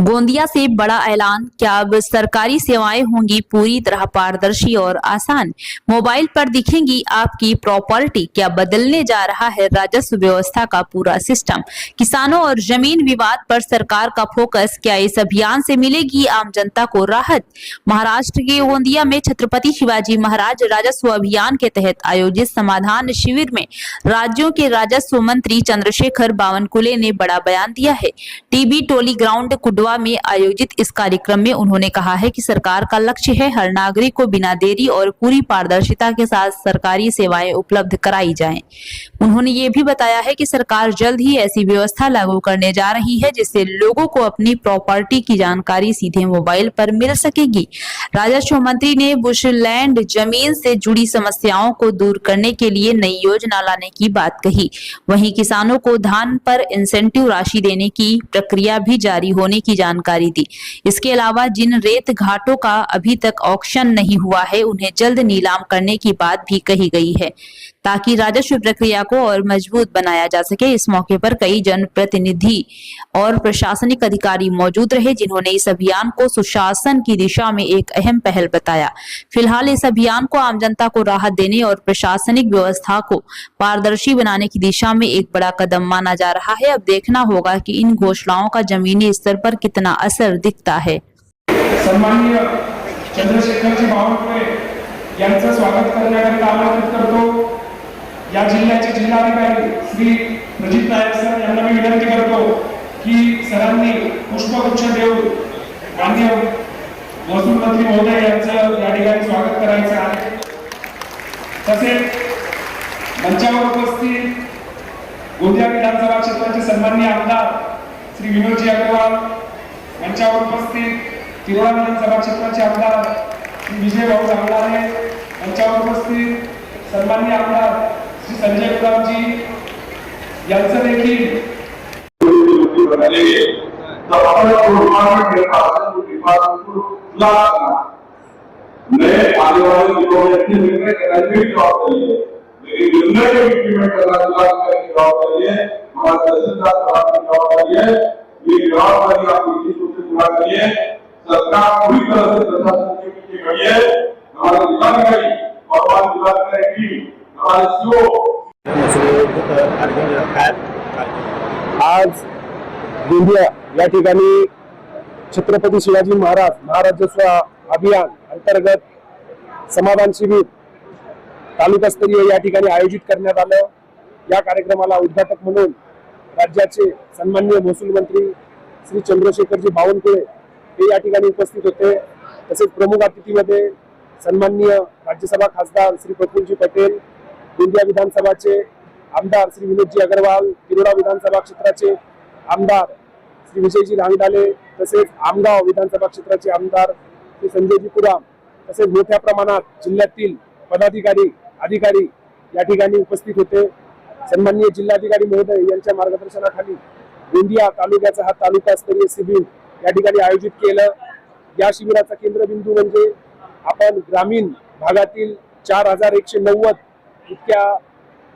गोंदिया से बड़ा ऐलान, क्या अब सरकारी सेवाएं होंगी पूरी तरह पारदर्शी और आसान। मोबाइल पर दिखेंगी आपकी प्रॉपर्टी, क्या बदलने जा रहा है राजस्व व्यवस्था का पूरा सिस्टम। किसानों और जमीन विवाद पर सरकार का फोकस, क्या इस अभियान से मिलेगी आम जनता को राहत। महाराष्ट्र के गोंदिया में छत्रपति शिवाजी महाराज राजस्व अभियान के तहत आयोजित समाधान शिविर में राज्यों के राजस्व मंत्री चंद्रशेखर बावनकुले ने बड़ा बयान दिया है। टीबी टोली ग्राउंड कुडवा में आयोजित इस कार्यक्रम में उन्होंने कहा है कि सरकार का लक्ष्य है हर नागरिक को बिना देरी और पूरी पारदर्शिता के साथ सरकारी सेवाएं उपलब्ध कराई जाएं। उन्होंने ये भी बताया है कि सरकार जल्द ही ऐसी व्यवस्था लागू करने जा रही है जिससे लोगों को अपनी प्रॉपर्टी की जानकारी सीधे मोबाइल पर मिल सकेगी। राजस्व मंत्री ने बुशलैंड जमीन से जुड़ी समस्याओं को दूर करने के लिए नई योजना लाने की बात कही। वहीं किसानों को धान पर इंसेंटिव राशि देने की प्रक्रिया भी जारी होने की जानकारी दी। इसके अलावा जिन रेत घाटों का अभी तक ऑक्शन नहीं हुआ है उन्हें जल्द नीलाम करने की बात भी कही गई है ताकि राजस्व प्रक्रिया को और मजबूत बनाया जा सके। इस मौके पर कई जनप्रतिनिधि और प्रशासनिक अधिकारी मौजूद रहे जिन्होंने इस अभियान को सुशासन की दिशा में एक अहम पहल बताया। फिलहाल इस अभियान को आम जनता को राहत देने और प्रशासनिक व्यवस्था को पारदर्शी बनाने की दिशा में एक बड़ा कदम माना जा रहा है। अब देखना होगा कि इन घोषणाओं का जमीनी स्तर पर कितना असर दिखता है। सन्माननीय चंद्रशेखरजी बावनकुळे यांचं स्वागत करण्याकरिता आमंत्रित करतो। या जिल्ह्याचे जिल्हाधिकारी श्री प्रजित नायक सर यांना मी विनंती करतो की सरांनी पुष्पगुच्छ देऊन माननीय महसूल मंत्री महोदय यांचं या ठिकाणी स्वागत करायचं आहे। तसेच मंचावर उपस्थित गोंदिया विधानसभा क्षेत्राचे सन्माननीय आमदार श्री विनोदजी अग्रवाल, मंचावर उपस्थित तिरोडा विधानसभा क्षेत्राचे आमदार श्री विजय भाऊ जांगलाने, मंचावर उपस्थित सन्माननीय आमदार श्री संजय गुलाबजी यांचं देखील नए आने वाले दिनों में अच्छे निर्णय कराने की जवाबदारी है, लेकिन निर्णय को इम्प्लीमेंट करना जवाबदारी है, हमारा तहसीलदार साहब की जवाबदारी है। ये जवाबदारी आप निश्चित रूप से पूरा करिए। सरकार पूरी तरह से प्रशासन के पीछे खड़ी है। हमारे जिलाधिकारी और जिलाधिकारी की हमारे आज गोंदिया या ठिकाणी छत्रपती शिवाजी महाराज महाराजस्व अभियान अंतर्गत समाधान शिबिर तालुकास्तरीय या ठिकाणी आयोजित करण्यात आलं। या कार्यक्रमाला उद्घाटक म्हणून राज्याचे सन्माननीय महसूल मंत्री श्री चंद्रशेखरजी बावनकुळे हे या ठिकाणी उपस्थित होते। तसेच प्रमुख अतिथीमध्ये सन्माननीय राज्यसभा खासदार श्री प्रफुल्लजी पटेल, गोंदिया विधानसभाचे आमदार श्री विनोदजी अग्रवाल, तिरोडा विधानसभा क्षेत्राचे आमदार श्री विजयजी रांगडाले, तसेच आमगाव विधानसभा क्षेत्राचे आमदार श्री संजयजी पुराम, तसेच मोठ्या प्रमाणात जिल्ह्यातील पदाधिकारी अधिकारी या ठिकाणी उपस्थित होते। सन्माननीय जिल्हाधिकारी महोदय यांच्या मार्गदर्शनाखाली गोंदिया तालुक्याचा हा तालुकास्तरीय शिबिर या ठिकाणी आयोजित केलं। या शिबिराचा केंद्रबिंदू म्हणजे आपण ग्रामीण भागातील 4190 इतक्या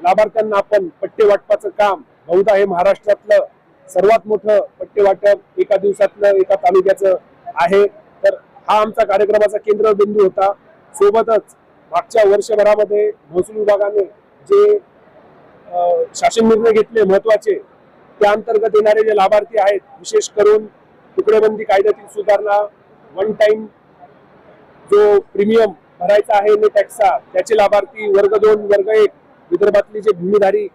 लाभार्थ्यांना आपण पट्टे वाटपाचं काम, बहुधा हे महाराष्ट्रातलं सर्वात मोठं पट्टे वाटप एका दिवसातलं एका तालुक्याचं आहे। तर हा आमचा कार्यक्रमाचा केंद्रबिंदू होता। सोबतच मागच्या वर्षभरामध्ये महसूल विभागाने जे शासन निर्णय घेतले महत्वाचे, त्या अंतर्गत येणारे जे लाभार्थी आहेत, विशेष करून तुकडेबंदी कायद्यातील सुधारणा, वन टाइम जो प्रीमियम भरायचा आहे ने टॅक्सचा, त्याचे लाभार्थी वर्ग 2 वर्ग 1 विदर्भातली जे भूमिधारी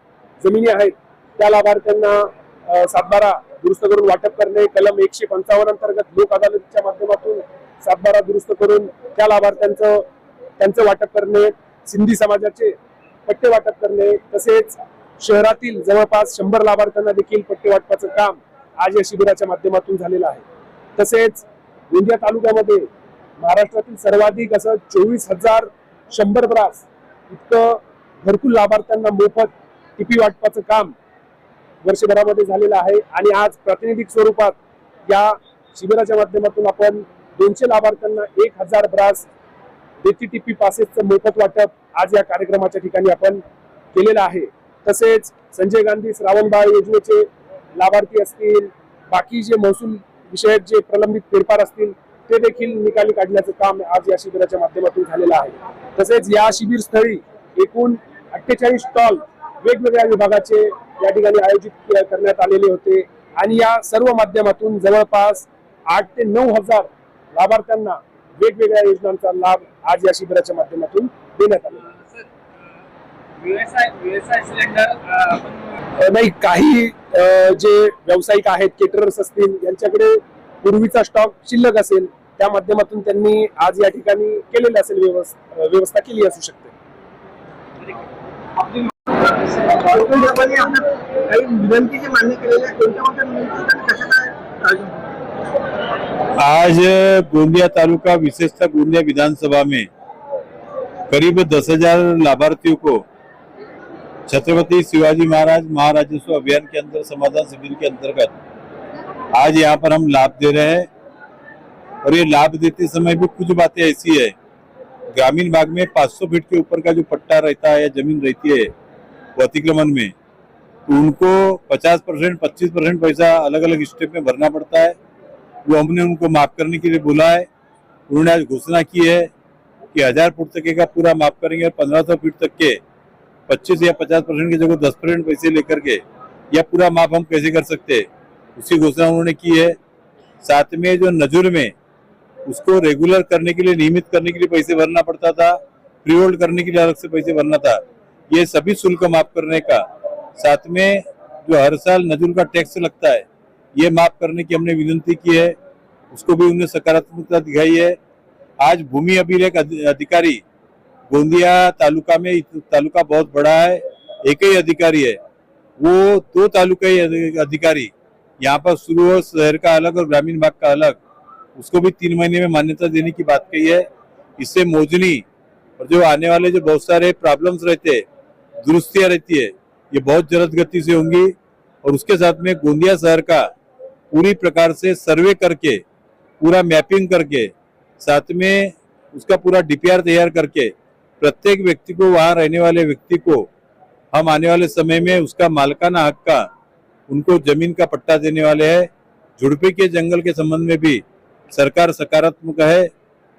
जमिनी आहेत त्या लाभार्थ्यांना सातबारा दुरुस्त करून वाटप करणे, कलम 155 अंतर्गत लोक अदालतीच्या माध्यमातून सातबारा दुरुस्त करून त्या त्यांचं वाटप करणे, सिंधी समाजाचे पट्टे वाटप करणे, तसेच शहरातील जवळपास 100 लाभार्थ्यांना देखील पट्टे वाटपाचं काम आज या शिबिराच्या माध्यमातून झालेलं आहे। तसेच गोंदिया तालुक्यामध्ये महाराष्ट्रातील सर्वाधिक असं 24,100 ब्रास इतकं घरकुल लाभार्थ्यांना मोफत टीपी वाटपाचं काम वर्षभरामध्ये झालेलं आहे। आणि आज प्रातिनिधिक स्वरूपात या शिबिराच्या माध्यमातून आपण 200 लाभार्थ्यांना 1000 ब्रास देती टीपी पासेसचं मोफत वाटप आज या कार्यक्रमाच्या ठिकाणी आपण केलेलं आहे। तसेच संजय गांधी श्रावणबाळ योजनेचे लाभार्थी असतील, बाकी जे महसूल विषयात जे प्रलंबित फेरफार असतील ते देखील निकाली काढण्याचं काम आज या शिबिराच्या माध्यमातून झालेलं आहे। तसेच या शिबिर स्थळी एकूण 48 स्टॉल वेगवेगळ्या विभागाचे या ठिकाणी आयोजित करण्यात आलेले होते आणि या सर्व माध्यमातून जवळपास 8 ते 9 हजार लाभार्थ्यांना वेगवेगळ्या योजनांचा लाभ आज या शिबिराच्या माध्यमातून देण्यात आला। नाही, काही जे व्यावसायिक आहेत, केटरर्स असतील, यांच्याकडे पूर्वीचा स्टॉक शिल्लक असेल त्या माध्यमातून त्यांनी आज या ठिकाणी केलेली असेल व्यवस्था केली असू शकते। काही विनंती जे मान्य केलेल्या कोणत्या विनंती कशा काय? आज गोंदिया तालुका विशेषतः गोंदिया विधानसभा में करीब 10,000 लाभार्थियों को छत्रपति शिवाजी महाराज महाराजस्व अभियान के अंदर समाधान शिविर के अंतर्गत आज यहाँ पर हम लाभ दे रहे हैं। और ये लाभ देते समय भी कुछ बातें ऐसी है, ग्रामीण भाग में 500 फीट के ऊपर का जो पट्टा रहता है या जमीन रहती है वो अतिक्रमण में, तो उनको 50%, 25% पैसा अलग अलग स्टेप में भरना पड़ता है। वो हमने उनको माफ करने के लिए बोला है। उन्होंने आज घोषणा की है कि 1000 फुट तक का पूरा माफ करेंगे और 1500 फीट तक के 25 या 50% की जगह 10% पैसे लेकर के या पूरा माफ हम कैसे कर सकते हैं, उसकी घोषणा उन्होंने की है। साथ में जो नजूर में उसको रेगुलर करने के लिए, नियमित करने के लिए पैसे भरना पड़ता था, प्री होल्ड करने के लिए अलग से पैसे भरना था, ये सभी शुल्क माफ करने का, साथ में जो हर साल नजूर का टैक्स लगता है ये माफ करने की हमने विनंती की है। उसको भी उन्होंने सकारात्मकता दिखाई है। आज भूमि अभिलेख अधिकारी गोंदिया तालुका में, तालुका बहुत बड़ा है, एक ही अधिकारी है, वो 2 तालुकाई अधिकारी यहाँ पर शुरू हो, शहर का अलग और ग्रामीण भाग का अलग, उसको भी 3 महीने में मान्यता देने की बात कही है। इससे मोजनी और जो आने वाले जो बहुत सारे प्रॉब्लम्स रहते हैं, दुरुस्तियां रहती है, ये बहुत जल्द गति से होंगी। और उसके साथ में गोंदिया शहर का पूरी प्रकार से सर्वे करके, पूरा मैपिंग करके, साथ में उसका पूरा डीपीआर तैयार करके प्रत्येक व्यक्ति को, वहां रहने वाले व्यक्ति को हम आने वाले समय में उसका मालकाना हक का, उनको जमीन का पट्टा देने वाले हैं। झुड़पे के जंगल के संबंध में भी सरकार सकारात्मक है।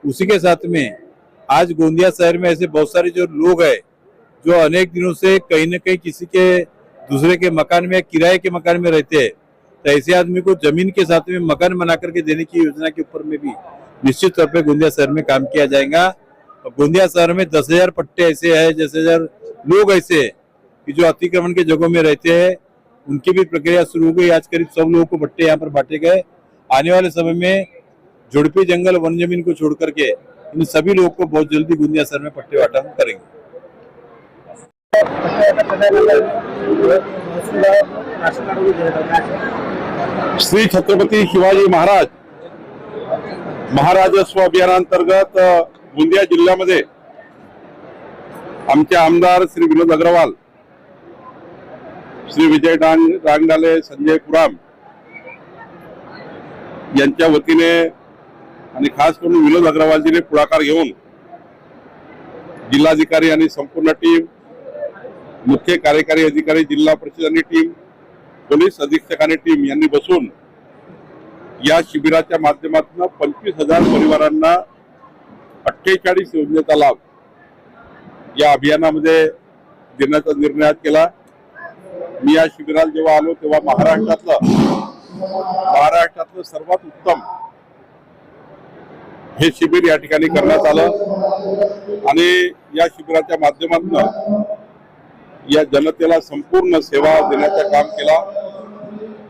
उसी के साथ में आज गोंदिया शहर में ऐसे बहुत सारे जो लोग हैं जो अनेक दिनों से कहीं न कहीं किसी के दूसरे के मकान में, किराए के मकान में रहते हैं, तो ऐसे आदमी को जमीन के साथ में मकान बना करके देने की योजना के ऊपर में भी निश्चित तौर पे गोंदिया शहर में काम किया जाएगा। और गोंदिया शहर में 10,000 पट्टे ऐसे हैं, 10,000 लोग ऐसे हैं कि जो अतिक्रमण के जगहों में रहते हैं, उनकी भी प्रक्रिया शुरू हो गई। आज करीब 100 लोगों को पट्टे यहाँ पर बांटे गए। आने वाले समय में झुड़पी जंगल, वन जमीन को छोड़ करके इन सभी लोगों को बहुत जल्दी गोंदिया शहर में पट्टे बांटा करेंगे। श्री छत्रपती शिवाजी महाराज महाराजस्व अभियानांतर्गत गोंदिया जिल्ह्यामध्ये आमचे आमदार श्री विनोद अग्रवाल, श्री विजय रांगडाले, संजय पुराम यांच्या वतीने आणि खास करून विनोद अग्रवालजीने पुढाकार घेऊन जिल्हाधिकारी आणि संपूर्ण टीम, मुख्य कार्यकारी अधिकारी जिल्हा परिषद आणि टीम, पोलीस अधीक्षक आणि टीम यांनी बसून या शिबिराच्या माध्यमातून 25,000 परिवारांना 48 योजनेचा लाभ या अभियानामध्ये देण्याचा निर्णय केला। मी या शिबिराला जेव्हा आलो तेव्हा महाराष्ट्रातलं सर्वात उत्तम हे शिबिर या ठिकाणी करण्यात आलं आणि या शिबिराच्या माध्यमातून या जनतेला संपूर्ण सेवा देण्याचं काम केला।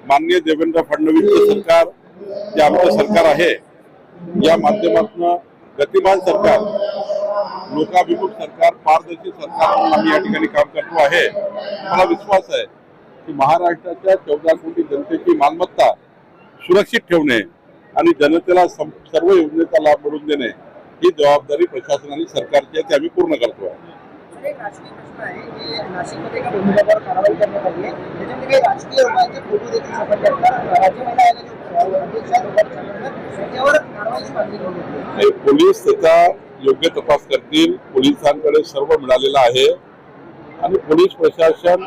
माननीय देवेंद्र फडणवीस सरकार, जे आमचं सरकार आहे, या माध्यमातून गतिमान सरकार, लोकाभिमुख सरकार, पारदर्शी सरकार म्हणून आम्ही या ठिकाणी काम करतो आहे। मला विश्वास आहे की महाराष्ट्राच्या 14 कोटी जनतेची मालमत्ता सुरक्षित ठेवणे आणि जनतेला सर्व योजनेचा लाभ मिळवून देणे ही जबाबदारी प्रशासनाने सरकारची आहे, ती आम्ही पूर्ण करतो आहे। एक राजकीय प्रश्न आहे की नाशिकमध्ये एका भूमिकेवर कारवाई करण्यात आली आहे, त्याच्यामध्ये काही राजकीय माहिती फोटो देखील सापडले आहेत। राज्य महिला आयोगाच्या अध्यक्षा त्याच्यावर कारवाईची मागणी केली आहे। पोलीस त्याचा योग्य तपास करतील। पोलिसांकडे सर्व मिळालेलं आहे आणि पोलीस प्रशासन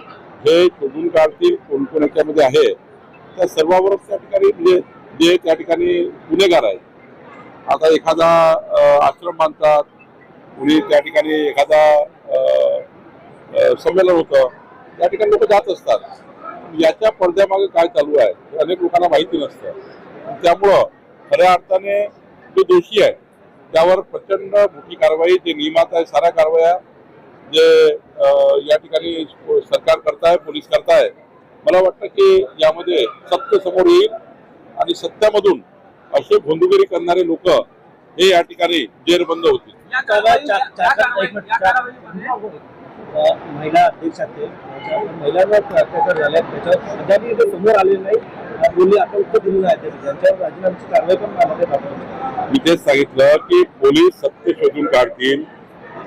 हे शोधून काढतील कोण कोण याच्यामध्ये आहे। त्या सर्वांवरच त्या ठिकाणी म्हणजे जे त्या ठिकाणी गुन्हेगार आहेत. आता एखादा आश्रम बांधतात, कुणी त्या ठिकाणी एखादा संमेलन होतं, त्या ठिकाणी लोक जात असतात. याच्या पडद्यामागे काय चालू आहे हे अनेक लोकांना माहिती नसतं. त्यामुळं खऱ्या अर्थाने जो दोषी आहे त्यावर प्रचंड मोठी कारवाई, जे नियमात आहे साऱ्या कारवाया जे या ठिकाणी सरकार करताय, पोलीस करताय, मला वाटतं की यामध्ये सत्य समोर येईल आणि सत्यामधून असे भोंदूगिरी करणारे लोक हे या ठिकाणी जेरबंद होतील. महिला अध्यक्ष आहेत, महिलांवर अत्याचार झाले त्याच्यावर अद्यापही ते समोर आलेले नाही. बोलली आता उत्तर दिलं नाही, त्यांच्यावर राजीनाम्याची कारवाई पण दाखवली. मी तेच सांगितलं की पोलीस सत्य शोधून काढतील,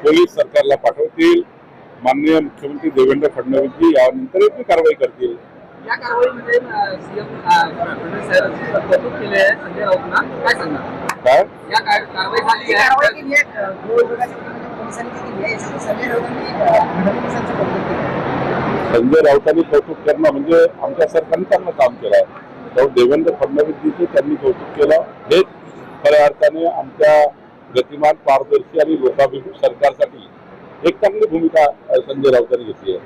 पोलीस सरकारला पाठवतील, माननीय मुख्यमंत्री देवेंद्र फडणवीसजी यानंतर ती कारवाई करतील. या कारवाईमध्ये सीएम फडणवीस साहेबांची कौतुक केले आहे संजय राऊतांना, काय सांगणार? काय या कारवाई झाली आहे, कारवाई केली आहे गृह विभागाच्या पोलिसांनी केली आहे, यासाठी संजय राऊतांनी फडणवीसांचं कौतुक केलं. संजय राऊतांनी कौतुक करणं म्हणजे आमच्या सरकारने चांगलं काम केलं आहे. तर देवेंद्र फडणवीसजीचे त्यांनी कौतुक केलं. हेच खऱ्या अर्थाने आमच्या गतिमान, पारदर्शी आणि लोकाभिमुख सरकारसाठी एक चांगली भूमिका संजय राऊतांनी घेतली आहे.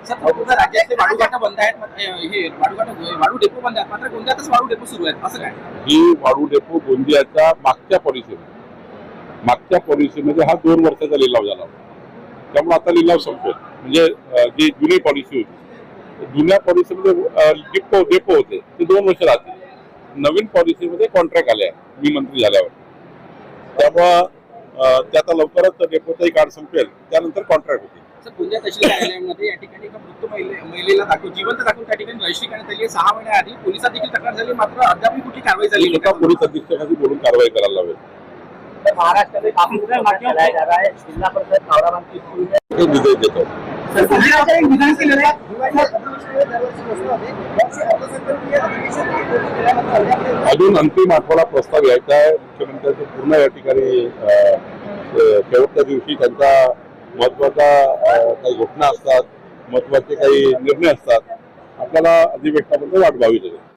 राज्यातले वाळूघाट बंद आहेत, हे वाळू डेपो बंद आहेत, मात्र गोंदियातच वाळू डेपो सुरू आहेत, असं काय? ही वाळू डेपो गोंदियाच्या मागच्या पॉलिसीमध्ये हा 2 वर्षाचा लिलाव झाला होता. त्यामुळे आता लिलाव संपतोय. म्हणजे जी जुनी पॉलिसी होती, जुन्या पॉलिसीमध्ये डेपो होते ते 2 वर्ष राहतील. नवीन पॉलिसीमध्ये कॉन्ट्रॅक्ट आले आहे मी मंत्री झाल्यावर. त्यामुळं ते आता लवकरच डेपोचाही काळ संपेल, त्यानंतर कॉन्ट्रॅक्ट होतील. गोंदिया तहसील कार्यालयामध्ये या ठिकाणी एका मृत महिलेला जिवंत दाखवून त्या ठिकाणी रजिस्ट्री करण्यात आली. 6 महिन्याआधी पोलिसात देखील तक्रार झाली, मात्र अद्याप कुठली कारवाई झाली स्वतः पोलीस अधीक्षकांनी बोलून कारवाई करायला लावेल. महाराष्ट्र में काफी चलाया जा रहा है, जिला परिषद कावराबांकी स्कूल में हे निर्देश देतो. अजून अंतिम आठवडा प्रस्ताव यायचा आहे. मुख्यमंत्र्यांचे पूर्ण या ठिकाणी शेवटच्या दिवशी त्यांचा महत्वाचा काही घोषणा असतात, महत्वाचे काही निर्णय असतात. आपल्याला अधिवेशनामध्ये वाट पाहावी लागेल.